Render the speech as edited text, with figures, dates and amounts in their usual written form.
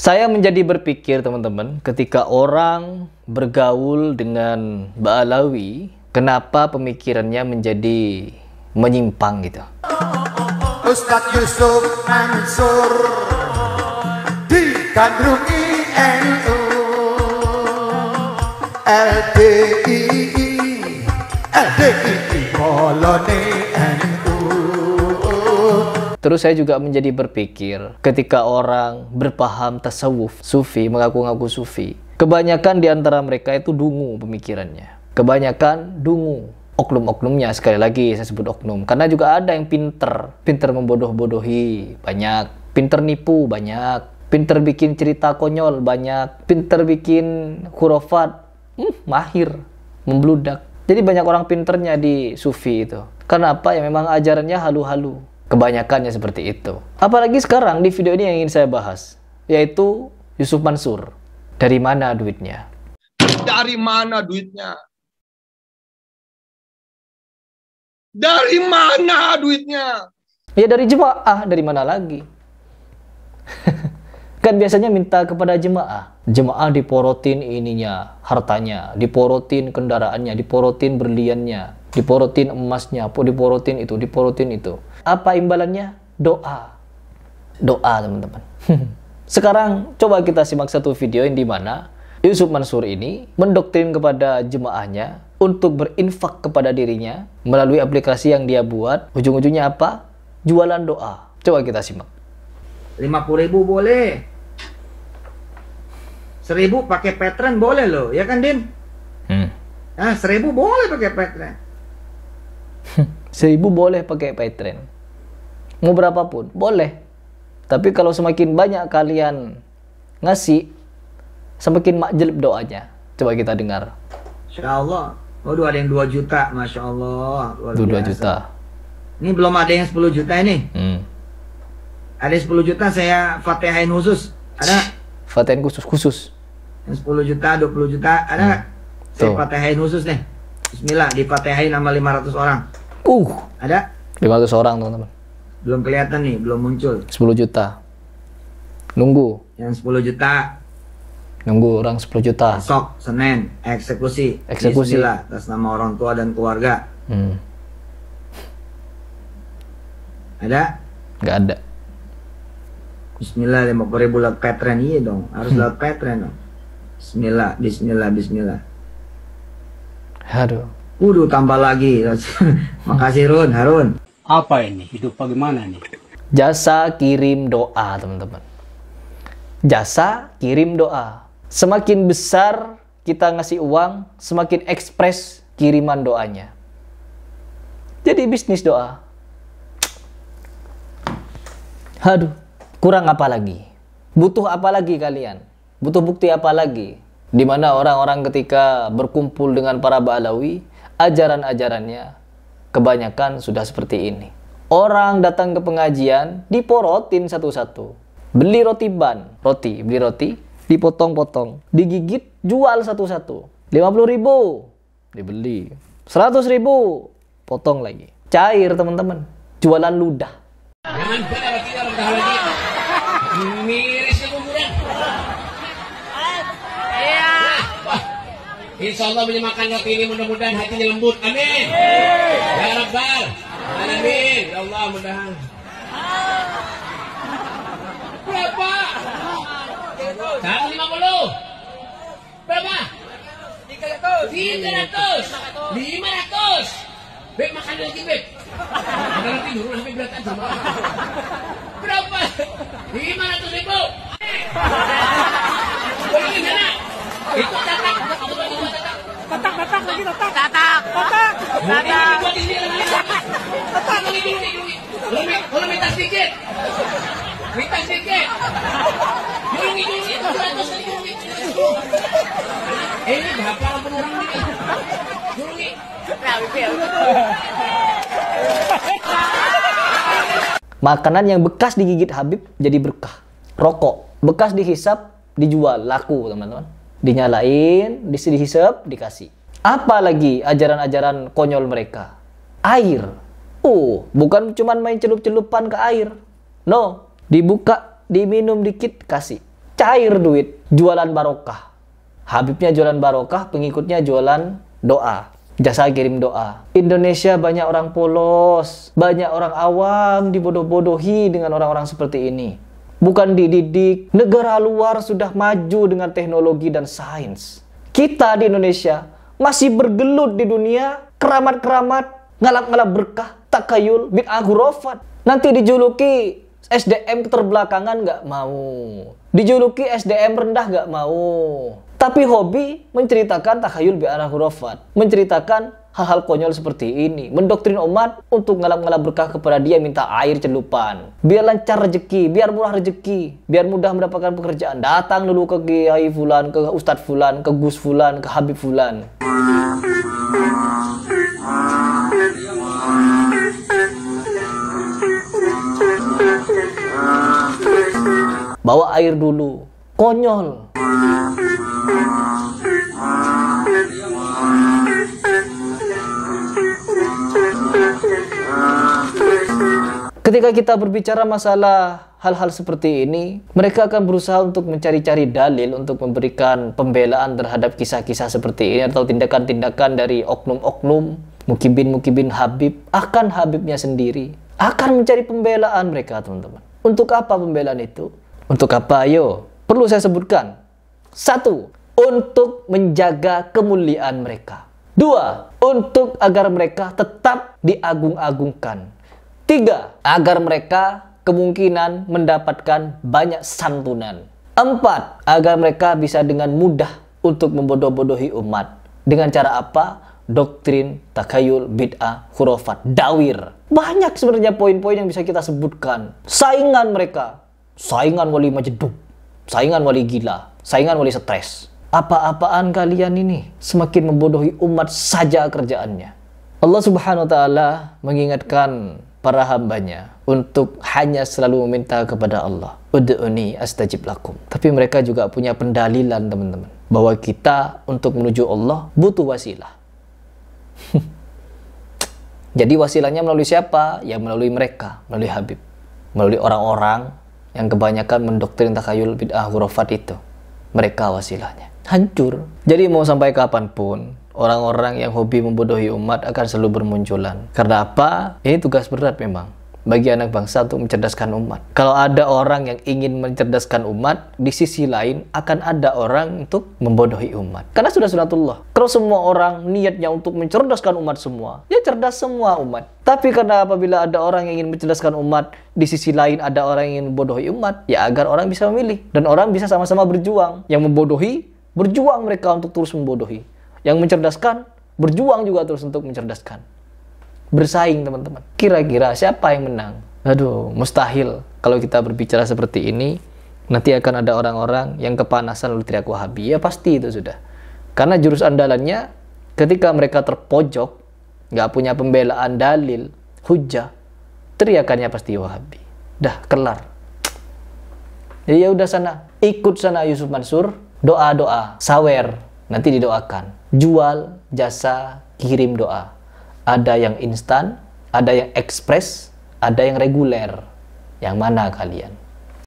Saya menjadi berpikir teman-teman, ketika orang bergaul dengan Ba'alawi, kenapa pemikirannya menjadi menyimpang gitu. Ustadz Yusuf Mansur digandrungi NU LDII koloni NU. Terus saya juga menjadi berpikir, ketika orang berpaham tasawuf, sufi, mengaku-ngaku sufi, kebanyakan di antara mereka itu dungu pemikirannya. Kebanyakan dungu. Oknum-oknumnya, sekali lagi saya sebut oknum. Karena juga ada yang pinter membodoh-bodohi, banyak. Pinter nipu, banyak. Pinter bikin cerita konyol, banyak. Pinter bikin khurafat, mahir, membludak. Jadi banyak orang pinternya di sufi itu. Karena apa? Ya memang ajarannya halu-halu. Kebanyakannya seperti itu. Apalagi sekarang di video ini yang ingin saya bahas, yaitu Yusuf Mansur. Dari mana duitnya? Dari mana duitnya? Dari mana duitnya? Ya dari jemaah, dari mana lagi? Kan biasanya minta kepada jemaah. Jemaah diporotin ininya, hartanya, diporotin kendaraannya, diporotin berliannya, diporotin emasnya, diporotin itu, diporotin itu. Apa imbalannya? Doa. Doa, teman-teman. Sekarang coba kita simak satu video yang dimana Yusuf Mansur ini mendoktrin kepada jemaahnya untuk berinfak kepada dirinya melalui aplikasi yang dia buat. Ujung-ujungnya apa? Jualan doa. Coba kita simak. 50.000 boleh. 1.000 pakai Patreon boleh loh, ya kan Din? 1.000 boleh pakai Patreon. 1.000 boleh pakai Patreon. Mau berapapun, boleh. Tapi kalau semakin banyak kalian ngasih, semakin makjelb doanya. Coba kita dengar. Insya Allah. Waduh, ada yang 2 juta, Masya Allah. 2 juta. Ini belum ada yang 10 juta ini. Ada 10 juta saya fatihain khusus. Ada? Fatihain khusus. Yang 10 juta, 20 juta, ada nggak? Saya fatihain khusus nih. Bismillah, difatihain sama 500 orang. Ada? 500 orang, teman-teman. Belum kelihatan nih, belum muncul. 10 juta. Nunggu. Yang 10 juta. Nunggu orang 10 juta. Besok, Senin, eksekusi. Eksekusi. Bismillah, atas nama orang tua dan keluarga. Ada? Nggak ada. Bismillah, 50.000 lewat Patreon. Iya dong, harus lewat Patreon dong. Bismillah, bismillah, bismillah. Aduh. Tambah lagi. Makasih Harun. Apa ini? Hidup bagaimana nih? Jasa kirim doa, teman-teman. Jasa kirim doa. Semakin besar kita ngasih uang, semakin ekspres kiriman doanya. Jadi bisnis doa. Aduh, kurang apa lagi? Butuh apa lagi kalian? Butuh bukti apa lagi? Di mana orang-orang ketika berkumpul dengan para Ba'alawi, ajaran-ajarannya kebanyakan sudah seperti ini. Orang datang ke pengajian, diporotin satu-satu. Beli roti ban, beli roti, dipotong-potong, digigit, jual satu-satu. 50.000, dibeli. 100.000, potong lagi. Cair, teman-teman. Jualan ludah. Jangan pada tidak rendah lagi. Miris ke kuburan. Insya Allah menyemakan roti ini, mudah-mudahan hatinya lembut. Amin. Ya Rabbal Alamin. Ya Allah, mudah. Berapa? 150. Berapa? 300. 500. Beb, makan lagi, Beb. Ada roti dulu, sampai belakang sama. Berapa? 500.000. Boleh sana. Itu tatak. Tatak lagi, tatak. Kalau minta sedikit. Julungi. Ini berapa orang ini? Julungi. Makanan yang bekas digigit Habib jadi berkah. Rokok bekas dihisap dijual, laku, teman-teman. Dinyalain, dihisap, dikasih. Apalagi ajaran-ajaran konyol mereka. Air. Bukan cuman main celup-celupan ke air. No, dibuka, diminum dikit, kasih. cair duit, jualan barokah. Habibnya jualan barokah, pengikutnya jualan doa, jasa kirim doa. Indonesia banyak orang polos, banyak orang awam dibodoh-bodohi dengan orang-orang seperti ini. Bukan dididik. Negara luar sudah maju dengan teknologi dan sains. Kita di Indonesia masih bergelut di dunia keramat-keramat, ngalap-ngalap berkah, takayul, bid'ah khurafat. Nanti dijuluki SDM keterbelakangan nggak mau, dijuluki SDM rendah nggak mau. Tapi hobi menceritakan takhayul bi'arah khurafat, menceritakan hal-hal konyol seperti ini, mendoktrin umat untuk ngalap-ngalap berkah kepada dia, minta air celupan, biar lancar rezeki, biar murah rezeki, biar mudah mendapatkan pekerjaan. Datang dulu ke Kiai Fulan, ke Ustadz Fulan, ke Gus Fulan, ke Habib Fulan. Bawa air dulu, konyol. Ketika kita berbicara masalah hal-hal seperti ini, mereka akan berusaha untuk mencari-cari dalil untuk memberikan pembelaan terhadap kisah-kisah seperti ini atau tindakan-tindakan dari oknum-oknum, mukibin Habib, akan Habibnya sendiri. Akan mencari pembelaan mereka, teman-teman. Untuk apa pembelaan itu? Untuk apa? Ayo, perlu saya sebutkan. 1. Untuk menjaga kemuliaan mereka. 2. Untuk agar mereka tetap diagung-agungkan. 3. Agar mereka kemungkinan mendapatkan banyak santunan. 4. Agar mereka bisa dengan mudah untuk membodoh-bodohi umat. Dengan cara apa? Doktrin, takayul, bid'ah, khurafat, dawir. Banyak sebenarnya poin-poin yang bisa kita sebutkan. Saingan mereka. Saingan wali majedub. Saingan wali gila. Saingan wali stres. Apa-apaan kalian ini? Semakin membodohi umat saja kerjaannya. Allah Subhanahu wa ta'ala mengingatkan para hambanya untuk hanya selalu meminta kepada Allah, ud'uni astajib lakum. Tapi mereka juga punya pendalilan, teman-teman, bahwa kita untuk menuju Allah butuh wasilah. Jadi wasilahnya melalui siapa? Ya melalui mereka, melalui Habib, melalui orang-orang yang kebanyakan mendoktrin takhayul bid'ah khurafat itu. Mereka wasilahnya. Hancur. Jadi mau sampai kapanpun, orang-orang yang hobi membodohi umat akan selalu bermunculan. Karena apa? Ini tugas berat memang bagi anak bangsa untuk mencerdaskan umat. Kalau ada orang yang ingin mencerdaskan umat, di sisi lain akan ada orang untuk membodohi umat. Karena sudah sunatullah. Kalau semua orang niatnya untuk mencerdaskan umat semua, ya cerdas semua umat. Tapi karena apabila ada orang yang ingin mencerdaskan umat, di sisi lain ada orang yang ingin membodohi umat, ya agar orang bisa memilih. Dan orang bisa sama-sama berjuang. Yang membodohi, berjuang mereka untuk terus membodohi. Yang mencerdaskan, berjuang juga terus untuk mencerdaskan. Bersaing, teman-teman. Kira-kira siapa yang menang? Aduh, mustahil kalau kita berbicara seperti ini. Nanti akan ada orang-orang yang kepanasan lalu teriak Wahabi. Ya pasti itu sudah. Karena jurus andalannya ketika mereka terpojok, nggak punya pembelaan dalil, hujah, teriakannya pasti Wahabi. Dah kelar. Jadi ya udah sana, ikut sana Yusuf Mansur, doa-doa, sawer, nanti didoakan. Jual jasa kirim doa. Ada yang instan, ada yang ekspres, ada yang reguler. Yang mana kalian?